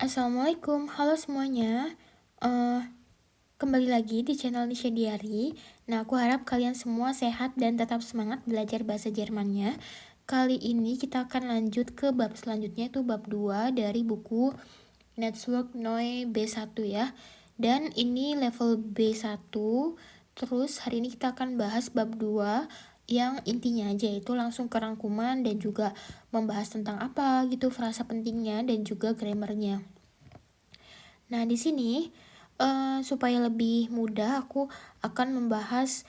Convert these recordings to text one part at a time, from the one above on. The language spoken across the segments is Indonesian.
Assalamualaikum, halo semuanya. Eh, Kembali lagi di channel Nisha Diary. Nah, aku harap kalian semua sehat dan tetap semangat belajar bahasa Jermannya. Kali ini kita akan lanjut ke bab selanjutnya, itu bab 2 dari buku Network Noi B1 ya. Dan ini level B1. Terus hari ini kita akan bahas bab 2 yang intinya aja itu langsung ke rangkuman dan juga membahas tentang apa gitu frasa pentingnya dan juga grammarnya. Nah, di sini supaya lebih mudah aku akan membahas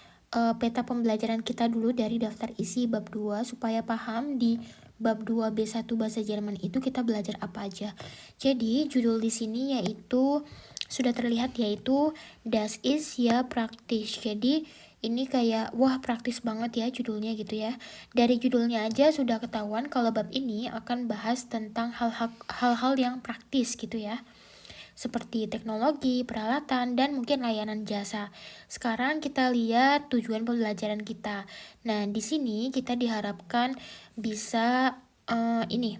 peta pembelajaran kita dulu dari daftar isi bab 2 supaya paham di bab 2 B1 bahasa Jerman itu kita belajar apa aja. Jadi, judul di sini yaitu sudah terlihat yaitu Das ist ya praktis. Jadi, ini kayak wah praktis banget ya judulnya gitu ya. Dari judulnya aja sudah ketahuan kalau bab ini akan bahas tentang hal-hal yang praktis gitu ya, seperti teknologi, peralatan, dan mungkin layanan jasa. Sekarang kita lihat tujuan pembelajaran kita. Nah, di sini kita diharapkan bisa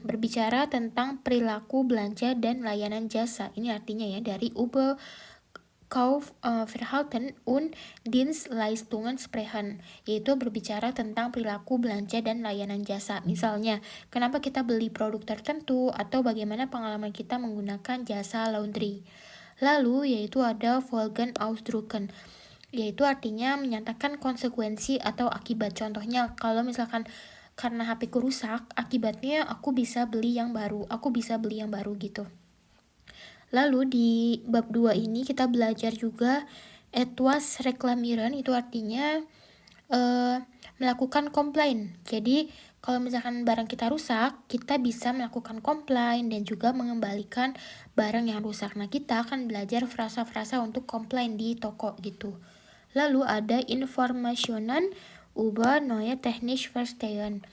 berbicara tentang perilaku belanja dan layanan jasa. Ini artinya ya dari Verhalten und Dienstleistungen sprechen, yaitu berbicara tentang perilaku belanja dan layanan jasa. Misalnya, kenapa kita beli produk tertentu atau bagaimana pengalaman kita menggunakan jasa laundry. Lalu, yaitu ada Folgenausdrücken, yaitu artinya menyatakan konsekuensi atau akibat. Contohnya, kalau misalkan karena HP ku rusak, akibatnya aku bisa beli yang baru gitu. Lalu di bab 2 ini kita belajar juga etwas reklamieren, itu artinya melakukan komplain. Jadi kalau misalkan barang kita rusak, kita bisa melakukan komplain dan juga mengembalikan barang yang rusak. Nah, kita akan belajar frasa-frasa untuk komplain di toko gitu. Lalu ada Informationen über neue technisch verstehen,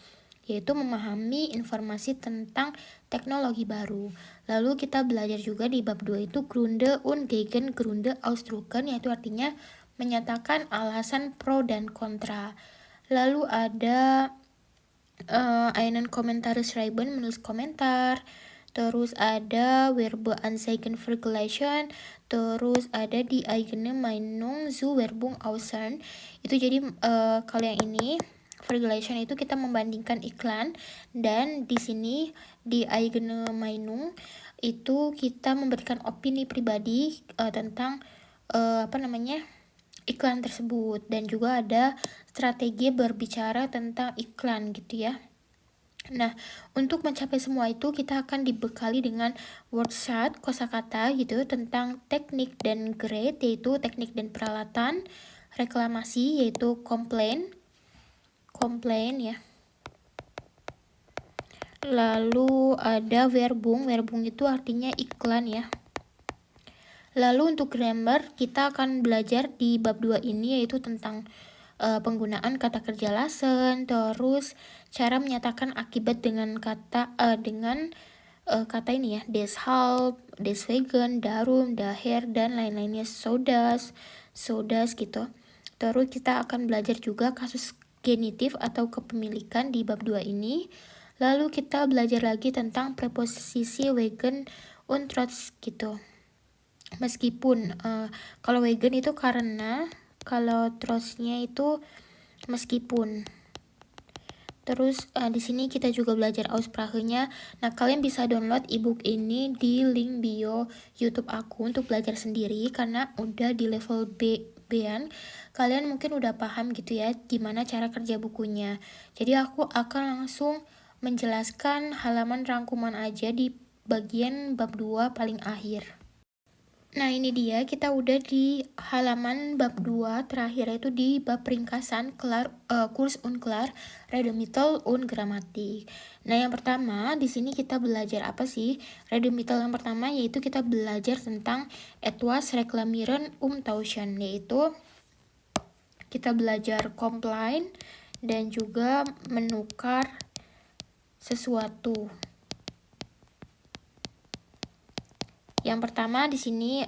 yaitu memahami informasi tentang teknologi baru. Lalu kita belajar juga di bab 2 itu Gründe und Gegengründe ausdrücken, yaitu artinya menyatakan alasan pro dan kontra. Lalu ada einen Kommentar schreiben, menulis komentar. Terus ada Verbe anzeigen vergleichen. Terus ada die eigene Meinung zu Werbung äußern. Itu jadi kalau yang ini vergleichen itu kita membandingkan iklan, dan di sini di eigene Meinung itu kita memberikan opini pribadi tentang iklan tersebut, dan juga ada strategi berbicara tentang iklan gitu ya. Nah, untuk mencapai semua itu kita akan dibekali dengan wordshot, kosakata gitu tentang teknik dan grade, yaitu teknik dan peralatan, reklamasi yaitu komplain ya. Lalu ada verbung itu artinya iklan ya. Lalu untuk grammar kita akan belajar di bab 2 ini yaitu tentang penggunaan kata kerja lassen, terus cara menyatakan akibat dengan kata kata ini ya, deshalb, deswegen, darum, daher, dan lain-lainnya, sodas gitu. Terus kita akan belajar juga kasus genitif atau kepemilikan di bab 2 ini. Lalu kita belajar lagi tentang preposisi wegen und trotz gitu. Meskipun kalau wegen itu karena, kalau trotsnya itu meskipun. Terus di sini kita juga belajar Aussprache-nya. Nah, kalian bisa download ebook ini di link bio YouTube aku untuk belajar sendiri karena udah di level B-an. Kalian mungkin udah paham gitu ya gimana cara kerja bukunya. Jadi aku akan langsung menjelaskan halaman rangkuman aja di bagian bab 2 paling akhir. Nah, ini dia, kita udah di halaman bab 2 terakhir, yaitu di bab ringkasan Kurs und Klar, Redemittel und Grammatik. Nah, yang pertama di sini kita belajar apa sih? Redemittel yang pertama yaitu kita belajar tentang etwas reklamieren umtauschen, yaitu kita belajar komplain dan juga menukar sesuatu. Yang pertama di sini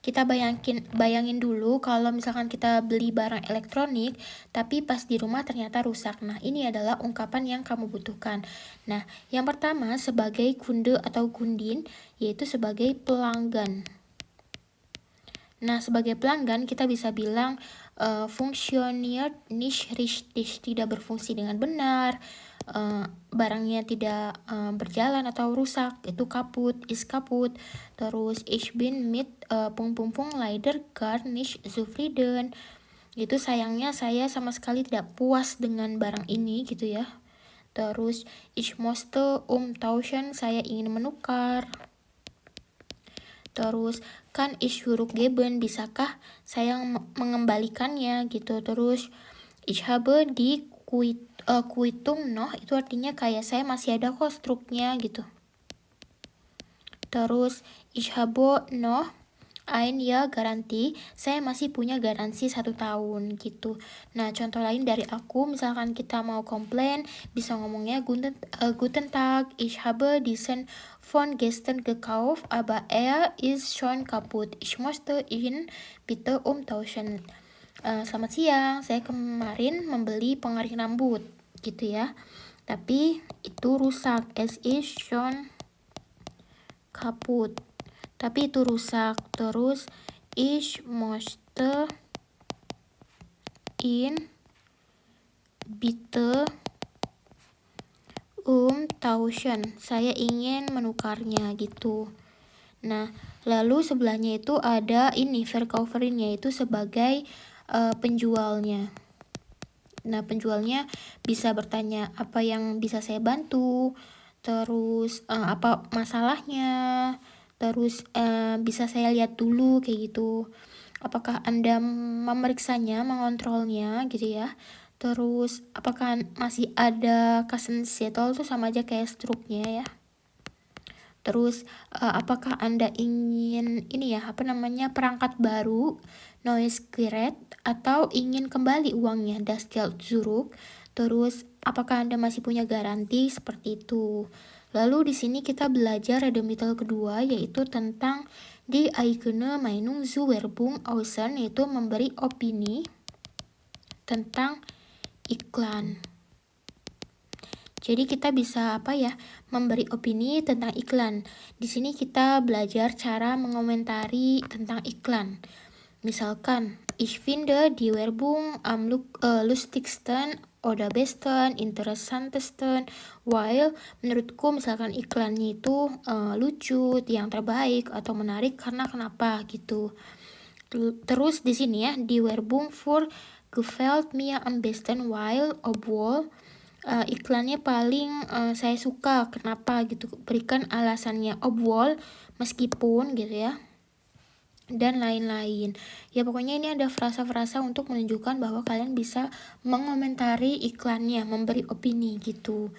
kita bayangin dulu kalau misalkan kita beli barang elektronik, tapi pas di rumah ternyata rusak. Nah, ini adalah ungkapan yang kamu butuhkan. Nah, yang pertama sebagai kunde atau kundin, yaitu sebagai pelanggan. Nah, sebagai pelanggan kita bisa bilang funktioniert nicht richtig, tidak berfungsi dengan benar, barangnya tidak berjalan atau rusak, itu kaput, is kaput. Terus ich bin mit leider gar nicht zufrieden, itu sayangnya saya sama sekali tidak puas dengan barang ini gitu ya. Terus ich möchte umtauschen, saya ingin menukar. Terus kan ich zurückgeben, bisakah saya mengembalikannya gitu. Terus ich habe die Quittung noch, itu artinya kayak saya masih ada kok struknya gitu. Terus ich habe noch ein Jahr garanti, saya masih punya garansi 1 tahun gitu. Nah, contoh lain dari aku, misalkan kita mau komplain, bisa ngomongnya guten Tag, ich habe diesen von gestern gekauft, aber ist schon kaputt. Ich möchte ihn bitte umtauschen. Selamat siang, saya kemarin membeli pengaring rambut gitu ya. Tapi itu rusak, es ist schon kaputt. Tapi itu rusak. Terus ich möchte ihn bitte umtauschen, saya ingin menukarnya gitu. Nah, lalu sebelahnya itu ada ini verkaufernya, itu sebagai penjualnya. Nah, penjualnya bisa bertanya apa yang bisa saya bantu, terus apa masalahnya, terus bisa saya lihat dulu kayak gitu, apakah Anda memeriksanya, mengontrolnya gitu ya. Terus apakah masih ada Kassenzettel, tuh sama aja kayak struknya ya. Terus apakah Anda ingin ini ya, perangkat baru, neues Gerät, atau ingin kembali uangnya, das Geld zurück. Terus apakah Anda masih punya garansi, seperti itu. Lalu di sini kita belajar redemital kedua, yaitu tentang die eigene Meinung zu Werbung äußern, yaitu memberi opini tentang iklan. Jadi kita bisa memberi opini tentang iklan. Di sini kita belajar cara mengomentari tentang iklan. Misalkan, ich finde die Werbung am lustigsten oder besten, interessantesten, while menurutku misalkan iklannya itu lucu, yang terbaik atau menarik karena kenapa gitu. Terus di sini ya, die Werbung für gefällt mir am besten, while obwohl iklannya paling saya suka, kenapa gitu, berikan alasannya, obwohl meskipun gitu ya, dan lain-lain. Ya pokoknya ini ada frasa-frasa untuk menunjukkan bahwa kalian bisa mengomentari iklannya, memberi opini gitu.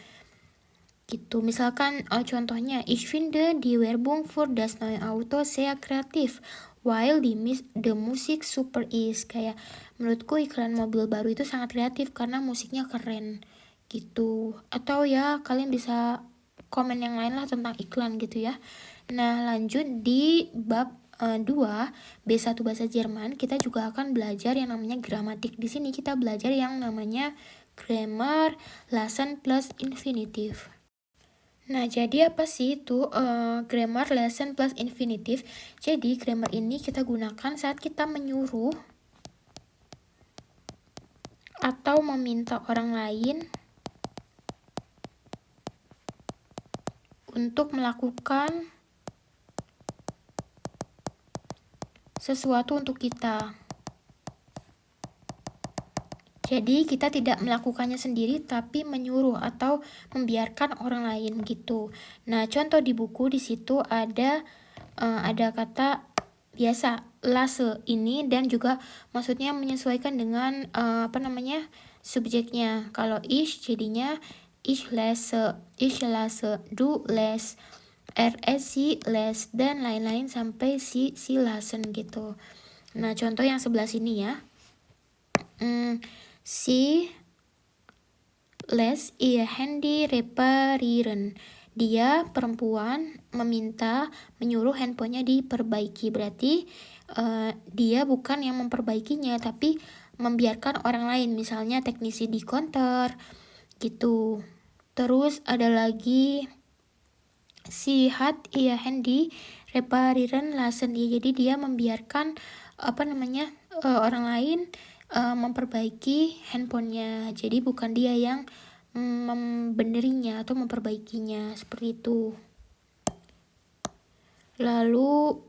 Misalkan contohnya, ich finde die Werbung für das neue Auto sehr kreativ, while the music super is, kayak menurutku iklan mobil baru itu sangat kreatif karena musiknya keren gitu. Atau ya kalian bisa komen yang lain lah tentang iklan gitu ya. Nah, lanjut di bab 2 B1 bahasa Jerman, kita juga akan belajar yang namanya gramatik. Di sini kita belajar yang namanya grammar, lesson plus infinitive. Nah, jadi apa sih itu grammar, lesson plus infinitive? Jadi grammar ini kita gunakan saat kita menyuruh atau meminta orang lain untuk melakukan sesuatu untuk kita. Jadi kita tidak melakukannya sendiri, tapi menyuruh atau membiarkan orang lain gitu. Nah, contoh di buku di situ ada kata biasa lase ini, dan juga maksudnya menyesuaikan dengan subjeknya. Kalau ich jadinya ich lese, du les, sie les, dan lain-lain sampai si lasen gitu. Nah, contoh yang sebelah sini ya. Sie lässt ihr Handy reparieren. dia perempuan menyuruh handphonenya diperbaiki. Berarti dia bukan yang memperbaikinya, tapi membiarkan orang lain, misalnya teknisi di counter gitu. Terus ada lagi si hat iya Handy reparieren lassen dia. Jadi dia membiarkan orang lain memperbaiki handphonenya. Jadi bukan dia yang membenerinya atau memperbaikinya, seperti itu. Lalu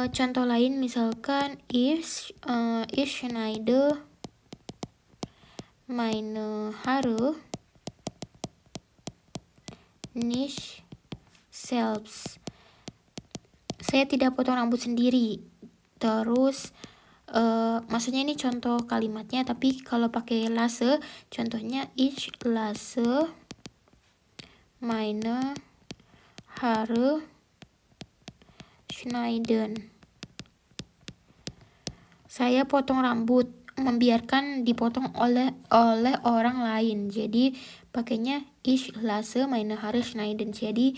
contoh lain misalkan ich schneide meine Haare nicht selbst. Saya tidak potong rambut sendiri. Terus maksudnya ini contoh kalimatnya, tapi kalau pakai lasse contohnya ich lasse meine Haare schneiden. Saya potong rambut, membiarkan dipotong oleh orang lain. Jadi pakainya ich lasse meine Haare schneiden. Jadi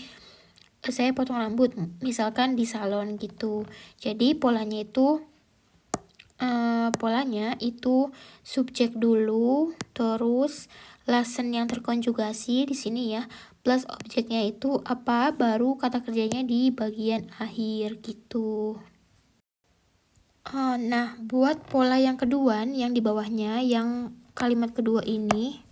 saya potong rambut, misalkan di salon gitu. Jadi polanya itu subjek dulu, terus lassen yang terkonjugasi di sini ya, plus objeknya itu apa, baru kata kerjanya di bagian akhir gitu. Nah, buat pola yang kedua, yang di bawahnya, yang kalimat kedua ini,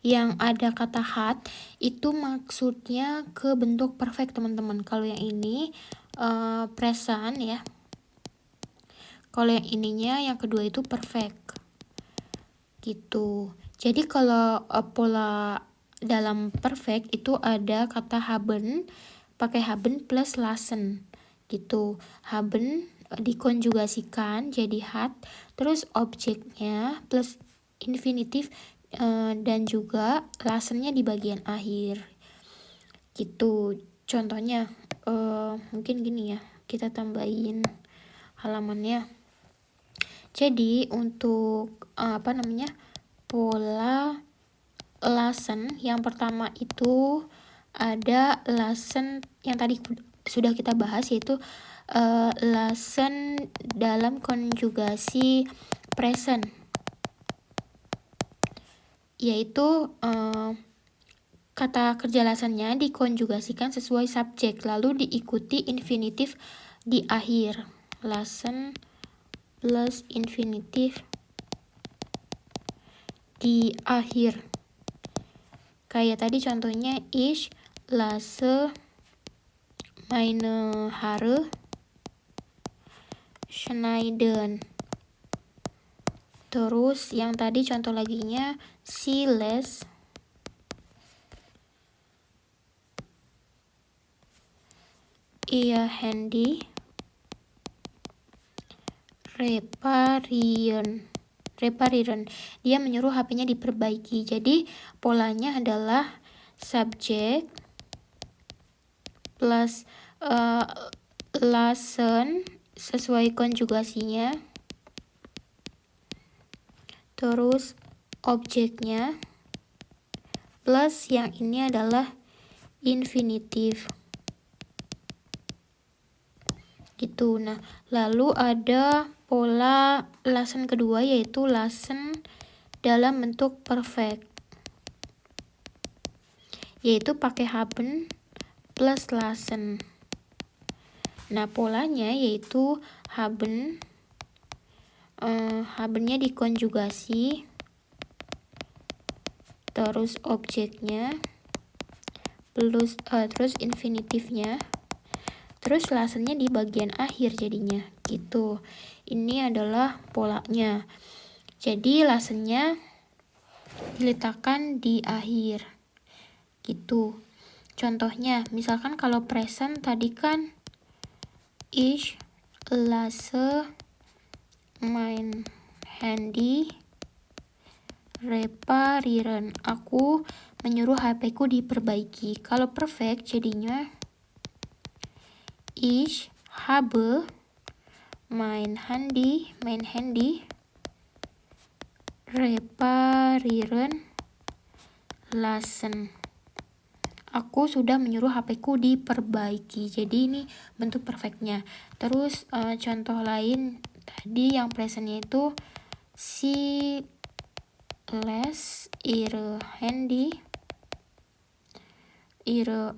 yang ada kata hat, itu maksudnya ke bentuk perfect teman-teman. Kalau yang ini present ya. Kalau yang ininya, yang kedua itu perfect gitu. Jadi kalau pola dalam perfect itu ada kata haben, pakai haben plus lassen gitu. Haben dikonjugasikan jadi hat, terus objeknya plus infinitif dan juga lassennya di bagian akhir gitu. Contohnya mungkin gini ya, kita tambahin halamannya. Jadi untuk pola lassen yang pertama itu ada lassen yang tadi sudah kita bahas, yaitu lassen dalam konjugasi present, yaitu kata kerja lassennya dikonjugasikan sesuai subjek lalu diikuti infinitif di akhir. Lassen plus infinitif di akhir. Kayak tadi contohnya ich lasse meine Haare schneiden. Terus yang tadi contoh laginya sie lässt ihr Handy reparieren. Dia menyuruh HP-nya diperbaiki. Jadi polanya adalah subjek plus lassen sesuai konjugasinya, terus objeknya plus yang ini adalah infinitif gitu. Nah, lalu ada pola lassen kedua, yaitu lassen dalam bentuk perfect, yaitu pakai haben plus lassen. Nah, polanya yaitu habennya dikonjugasi, terus objeknya plus terus infinitifnya, terus lassennya di bagian akhir jadinya gitu. Ini adalah polanya. Jadi lassennya diletakkan di akhir gitu. Contohnya misalkan kalau present tadi kan ich lasse mein Handy reparieren. Aku menyuruh HP-ku diperbaiki. Kalau perfect jadinya ich habe mein Handy reparieren lassen. Aku sudah menyuruh HP-ku diperbaiki. Jadi ini bentuk perfectnya. Terus contoh lain tadi yang presentnya itu si les ihre Handy ihre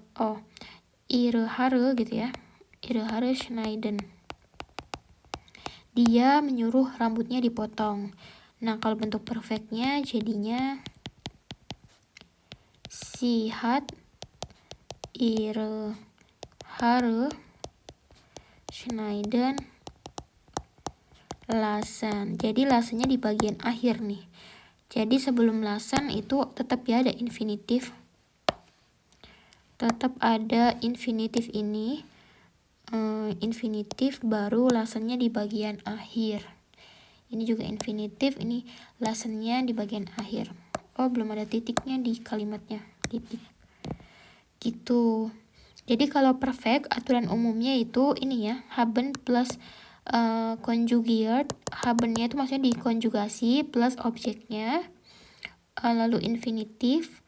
Haare gitu ya. Ihre Haare schneiden. Dia menyuruh rambutnya dipotong. Nah, kalau bentuk perfectnya jadinya sie hat ihre Haare schneiden lassen. Jadi lassennya di bagian akhir nih. Jadi sebelum lassen itu tetap ya ada infinitif. Tetap ada infinitif ini. Infinitif baru lassennya di bagian akhir. Ini juga infinitif, ini lassennya di bagian akhir. Oh, belum ada titiknya di kalimatnya. Titik. Gitu. Jadi kalau perfect aturan umumnya itu ini ya, haben plus conjugiert. Habennya itu maksudnya dikonjugasi plus objeknya, lalu infinitif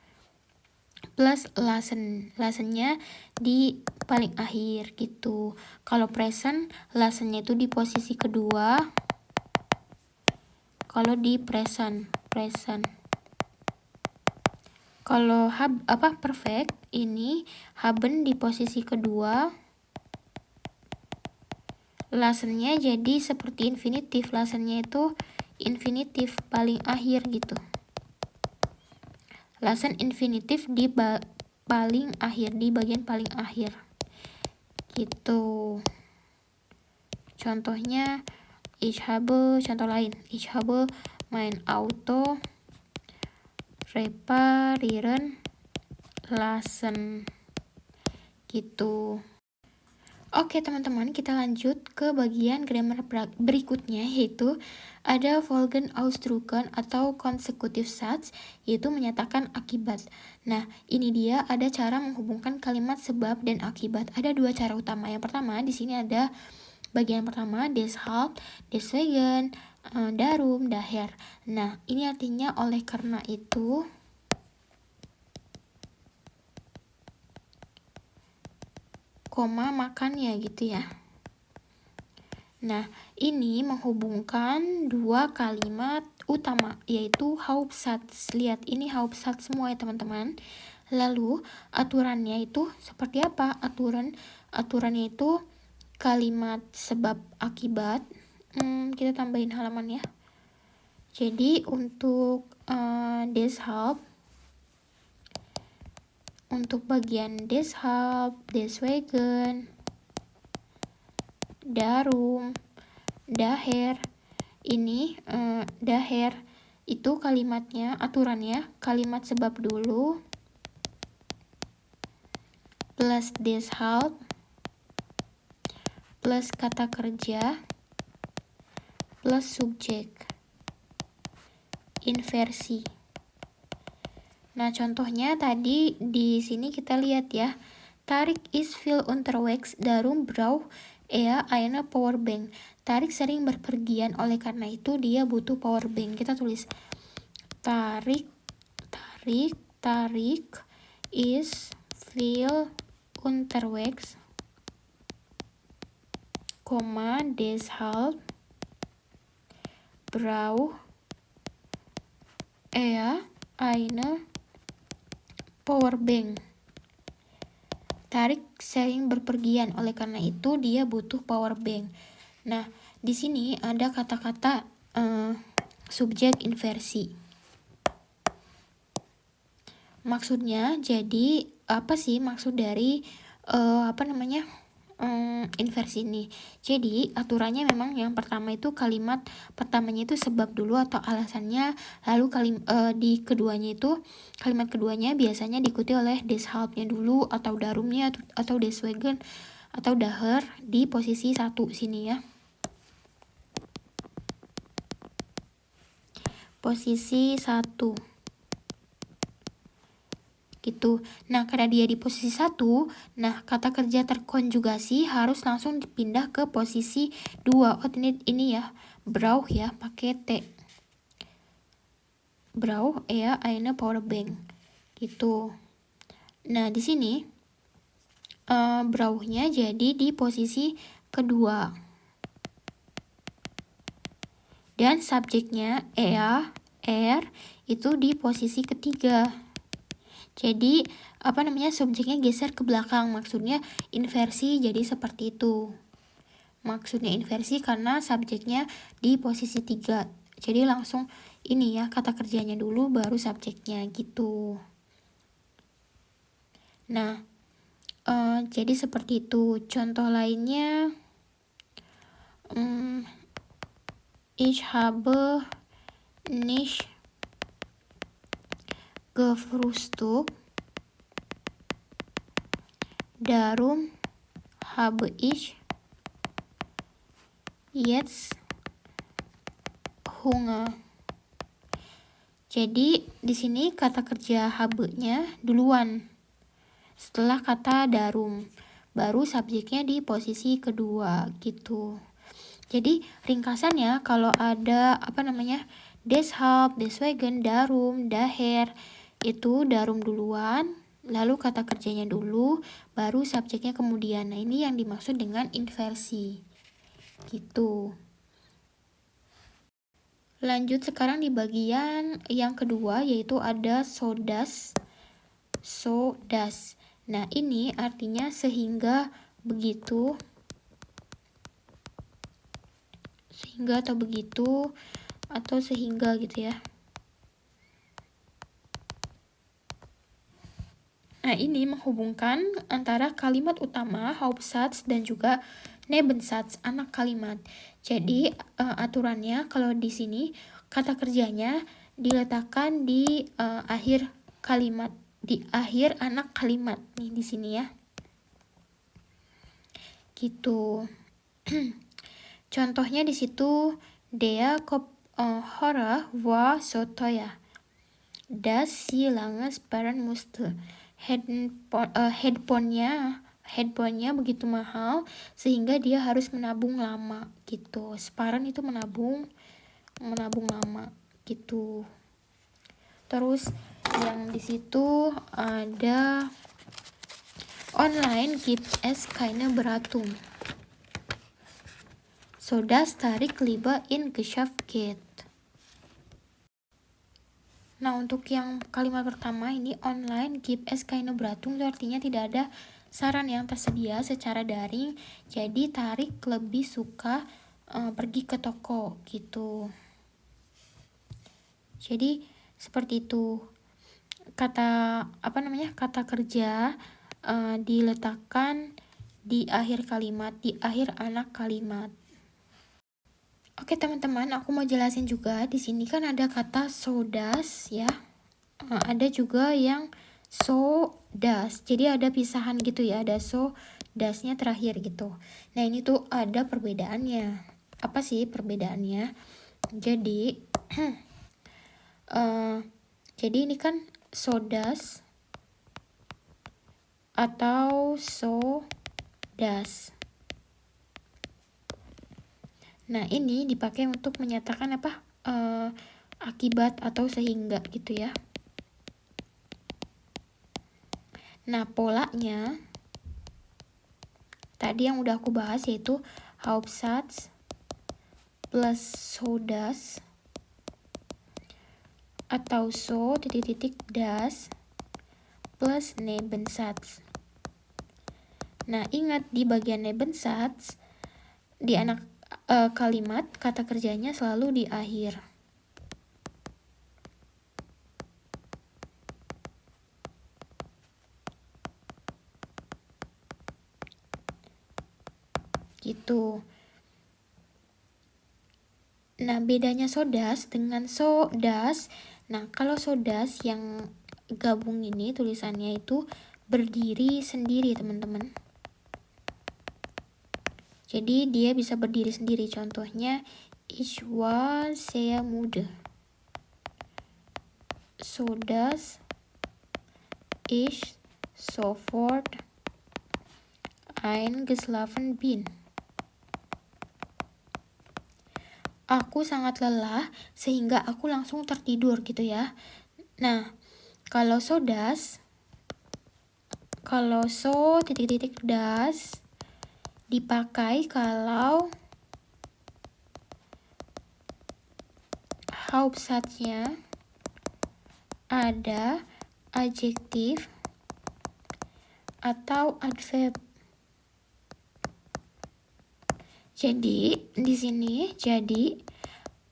plus lassen. Lassennya di paling akhir gitu. Kalau present, lassennya itu di posisi kedua. Kalau di present. Kalau perfect ini haben di posisi kedua. Lassennya jadi seperti infinitif. Lassennya itu infinitif paling akhir gitu. Lassen infinitif di paling akhir, di bagian paling akhir. Gitu. Contohnya contoh lain. Ich habe mein Auto reparieren lassen. Gitu. Oke teman-teman, kita lanjut ke bagian grammar berikutnya, yaitu ada Folgenausdrücken atau consecutive Satz, yaitu menyatakan akibat. Nah, ini dia ada cara menghubungkan kalimat sebab dan akibat. Ada dua cara utama. Yang pertama, di sini ada bagian pertama, deshalb, deswegen, darum, daher. Nah, ini artinya oleh karena itu, makannya gitu ya. Nah, ini menghubungkan dua kalimat utama, yaitu Hauptsatz. Lihat, ini Hauptsatz semua ya teman-teman. Lalu, aturannya itu seperti apa? Aturannya itu kalimat sebab akibat. Kita tambahin halaman ya. Jadi, untuk deshalb, untuk bagian deshalb, deswegen, darum, daher, ini daher itu kalimatnya, aturannya kalimat sebab dulu plus deshalb plus kata kerja plus subjek, inversi. Nah, contohnya tadi di sini kita lihat ya. Tarik ist viel unterwegs, darum braucht er eine Powerbank. Tarik sering berpergian, oleh karena itu dia butuh powerbank. Kita tulis Tarik ist viel unterwegs, deshalb braucht er eine Powerbank. Tarik sering berpergian, oleh karena itu dia butuh powerbank. Nah, di sini ada kata-kata subjek inversi. Maksudnya, jadi apa sih maksud dari inversi ini? Jadi aturannya memang yang pertama itu kalimat pertamanya itu sebab dulu atau alasannya, lalu di keduanya itu kalimat keduanya biasanya diikuti oleh deshalbnya dulu atau darumnya atau deswegen atau daher di posisi 1 sini ya. Posisi 1 gitu. Nah, karena dia di posisi 1, nah kata kerja terkonjugasi harus langsung dipindah ke posisi 2. Oh, ini ya, brauch ya, pakai T. Brauch ya, eine Powerbank. gitu. Nah, di sini brauchnya jadi di posisi kedua. Dan subjeknya er itu di posisi ketiga. Jadi subjeknya geser ke belakang, maksudnya inversi, jadi seperti itu. Maksudnya inversi karena subjeknya di posisi 3. Jadi langsung ini ya, kata kerjanya dulu baru subjeknya gitu. Nah, jadi seperti itu. Contoh lainnya, ich habe nicht gefrühstückt, darum habe ich jetzt Hunger. Jadi di sini kata kerja habe-nya duluan setelah kata darum, baru subjeknya di posisi kedua gitu. Jadi ringkasannya kalau ada deshalb, deswegen, darum, daher, itu darum duluan, lalu kata kerjanya dulu, baru subjeknya kemudian. Nah, ini yang dimaksud dengan inversi gitu. Lanjut sekarang di bagian yang kedua, yaitu ada so das. Nah, ini artinya sehingga begitu, sehingga atau begitu, atau sehingga gitu ya. Nah, ini menghubungkan antara kalimat utama Hauptsatz dan juga Nebensatz, anak kalimat. Jadi aturannya kalau di sini kata kerjanya diletakkan di akhir kalimat, di akhir anak kalimat nih di sini ya. Gitu. Contohnya di situ der Kopfhörer war so teuer, dass sie lange sparen musste. Headphone-nya begitu mahal sehingga dia harus menabung lama gitu. Sparen itu menabung lama gitu. Terus yang di situ ada online gibt es keine Beratung, so das tarik lieber in Geschäft geht. Nah, untuk yang kalimat pertama ini online gibt es keine Beratung, itu artinya tidak ada saran yang tersedia secara daring, jadi Tarik lebih suka pergi ke toko gitu. Jadi seperti itu. Kata kerja diletakkan di akhir kalimat, di akhir anak kalimat. Oke teman-teman, aku mau jelasin juga. Di sini kan ada kata so das ya. Ada juga yang so das. Jadi ada pisahan gitu ya. Ada so dasnya terakhir gitu. Nah, ini tuh ada perbedaannya. Apa sih perbedaannya? Jadi jadi ini kan so das atau so das. Nah, ini dipakai untuk menyatakan akibat atau sehingga gitu ya. Nah, polanya tadi yang udah aku bahas yaitu Hauptsatz plus so das atau so das plus Nebensatz. Nah, ingat di bagian Nebensatz di anak kalimat kata kerjanya selalu di akhir. Gitu. Nah, bedanya so das dengan so das. Nah, kalau so das yang gabung ini tulisannya itu berdiri sendiri, teman-teman. Jadi dia bisa berdiri sendiri. Contohnya ich war sehr müde, so dass ich sofort eingeschlafen bin. Aku sangat lelah sehingga aku langsung tertidur gitu ya. Nah, Kalau so das dipakai kalau Hauptsatznya ada adjektif atau adverb. Jadi di sini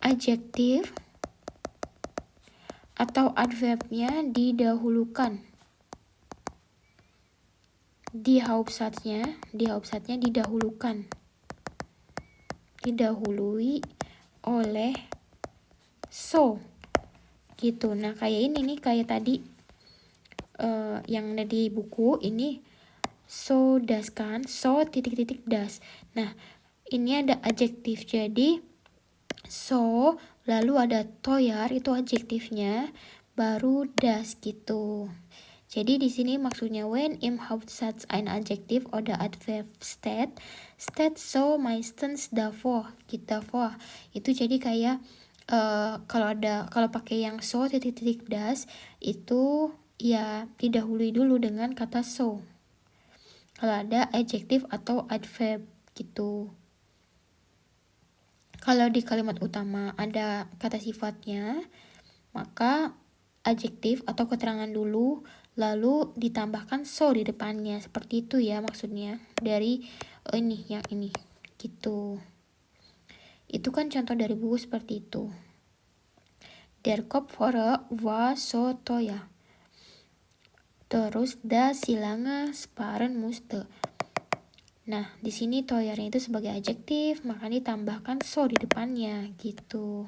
adjektif atau adverbnya didahulukan. Di Hauptsatznya didahulukan. Didahului oleh so. Gitu. Nah, kayak ini nih, kayak tadi yang ada di buku ini so das kan, so titik-titik das. Nah, ini ada adjektif, jadi so lalu ada teuer itu adjektifnya, baru das gitu. Jadi di sini maksudnya when im Hauptsatz ein Adjektiv oder Adverb steht so meistens davor, gitu davor. Itu jadi kayak kalau pakai yang so titik-titik das itu ya didahului dulu dengan kata so. Kalau ada adjektif atau adverb gitu. Kalau di kalimat utama ada kata sifatnya, maka adjektif atau keterangan dulu, lalu ditambahkan so di depannya. Seperti itu ya maksudnya dari yang ini gitu. Itu kan contoh dari buku seperti itu. Der Kopfhörer war so teuer. Terus das sie lange sparen musste. Nah, di sini teuernya itu sebagai adjektif, maka ditambahkan so di depannya gitu.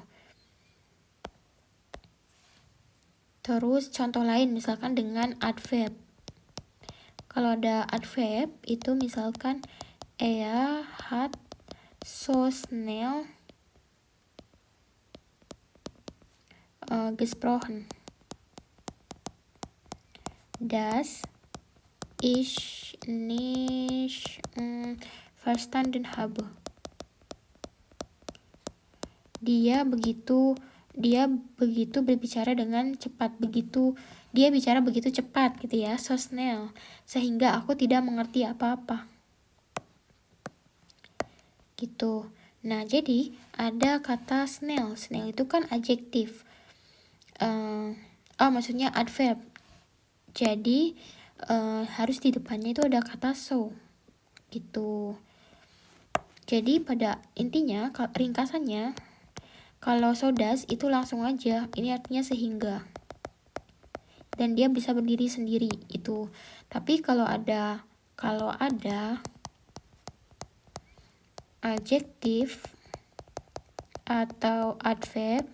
Terus contoh lain misalkan dengan adverb. Kalau ada adverb itu misalkan er hat so schnell gesprochen, dass ich nicht verstanden habe. Dia begitu berbicara dengan cepat, dia bicara begitu cepat gitu ya, so schnell, sehingga aku tidak mengerti apa-apa gitu. Nah, jadi ada kata schnell itu kan adjektif, maksudnya adverb, jadi harus di depannya itu ada kata so gitu. Jadi pada intinya ringkasannya, kalau so das itu langsung aja, ini artinya sehingga, dan dia bisa berdiri sendiri itu. Tapi kalau ada adjektif atau adverb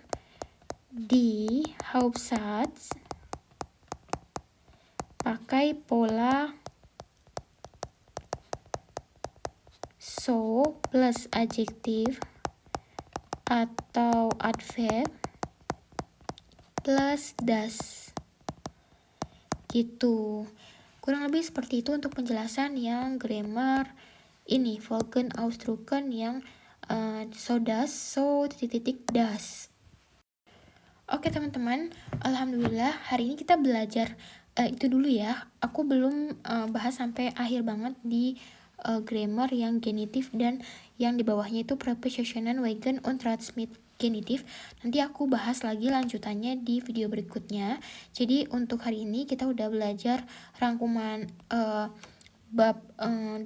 di Hauptsatz, pakai pola so plus adjektif atau adverb plus das gitu. Kurang lebih seperti itu untuk penjelasan yang grammar ini Folgenausdrücken yang so das, so titik-titik das. Oke teman-teman, alhamdulillah hari ini kita belajar itu dulu ya. Aku belum bahas sampai akhir banget di grammar yang genitif dan yang di bawahnya itu Prepositionen wegen und Transmit genitif. Nanti aku bahas lagi lanjutannya di video berikutnya. Jadi untuk hari ini kita udah belajar rangkuman bab 2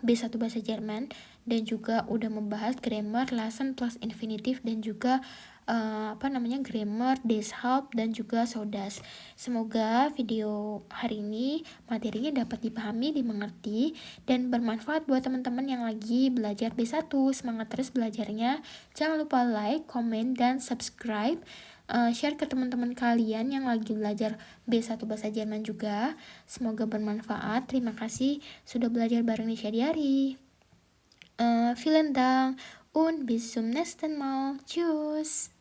B1 bahasa Jerman, dan juga udah membahas grammar Lassen plus infinitif dan juga grammar deshalb dan juga so das. Semoga video hari ini materinya dapat dipahami, dimengerti, dan bermanfaat buat teman-teman yang lagi belajar B1. Semangat terus belajarnya. Jangan lupa like, komen, dan subscribe. Share ke teman-teman kalian yang lagi belajar B1 bahasa Jerman juga. Semoga bermanfaat. Terima kasih sudah belajar bareng Nisha Diari. Vielen Dank und bis zum nächsten Mal. Tschüss.